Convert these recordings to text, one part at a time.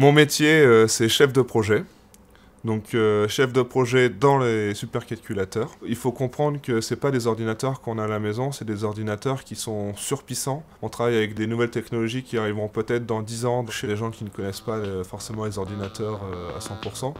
Mon métier, c'est chef de projet. Donc chef de projet dans les supercalculateurs. Il faut comprendre que c'est pas des ordinateurs qu'on a à la maison, c'est des ordinateurs qui sont surpuissants. On travaille avec des nouvelles technologies qui arriveront peut-être dans 10 ans chez les gens qui ne connaissent pas forcément les ordinateurs à 100%.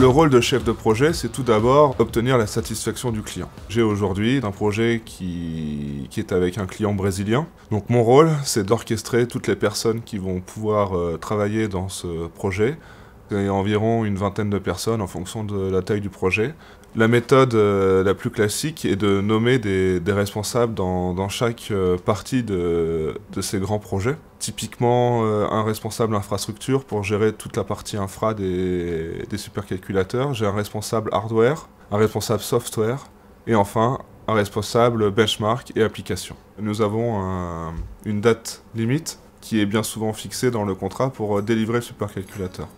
Le rôle de chef de projet, c'est tout d'abord obtenir la satisfaction du client. J'ai aujourd'hui un projet qui est avec un client brésilien. Donc mon rôle, c'est d'orchestrer toutes les personnes qui vont pouvoir travailler dans ce projet. Il y a environ une vingtaine de personnes en fonction de la taille du projet. La méthode la plus classique est de nommer des responsables dans chaque partie de ces grands projets. Typiquement, un responsable infrastructure pour gérer toute la partie infra des supercalculateurs. J'ai un responsable hardware, un responsable software et enfin un responsable benchmark et application. Nous avons une date limite qui est bien souvent fixée dans le contrat pour délivrer le supercalculateur.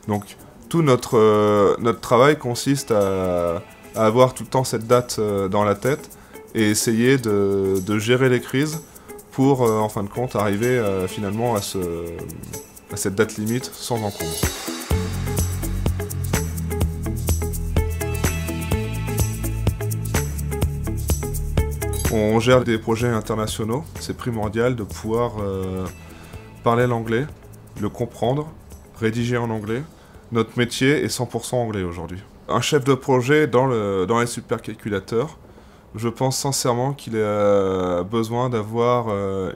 Donc tout notre travail consiste à avoir tout le temps cette date dans la tête et essayer de gérer les crises pour, en fin de compte, arriver finalement à cette date limite sans encombre. On gère des projets internationaux, c'est primordial de pouvoir parler l'anglais, le comprendre, rédiger en anglais. Notre métier est 100% anglais aujourd'hui. Un chef de projet dans les supercalculateurs, je pense sincèrement qu'il a besoin d'avoir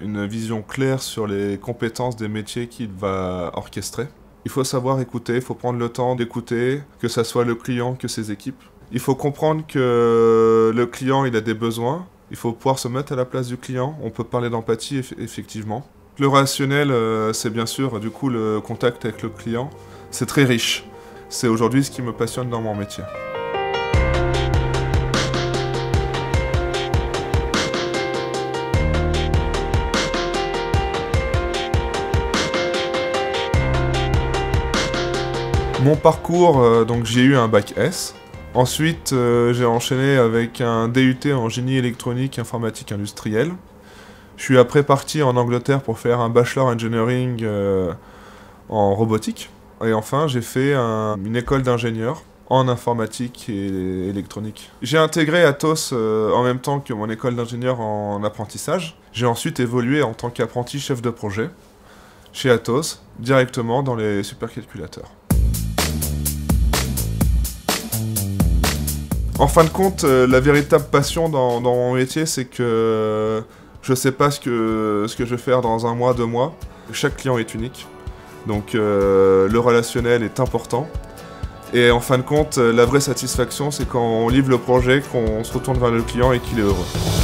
une vision claire sur les compétences des métiers qu'il va orchestrer. Il faut savoir écouter, il faut prendre le temps d'écouter, que ce soit le client que ses équipes. Il faut comprendre que le client il a des besoins, il faut pouvoir se mettre à la place du client, on peut parler d'empathie effectivement. Le relationnel, c'est bien sûr du coup le contact avec le client, c'est très riche. C'est aujourd'hui ce qui me passionne dans mon métier. Mon parcours, donc j'ai eu un bac S. Ensuite, j'ai enchaîné avec un DUT en génie électronique informatique industrielle. Je suis après parti en Angleterre pour faire un bachelor engineering en robotique. Et enfin, j'ai fait une école d'ingénieur en informatique et électronique. J'ai intégré Atos en même temps que mon école d'ingénieur en apprentissage. J'ai ensuite évolué en tant qu'apprenti chef de projet chez Atos, directement dans les supercalculateurs. En fin de compte, la véritable passion dans mon métier, c'est que je ne sais pas ce que je vais faire dans un mois, 2 mois. Chaque client est unique, donc le relationnel est important. Et en fin de compte, la vraie satisfaction, c'est quand on livre le projet, qu'on se retourne vers le client et qu'il est heureux.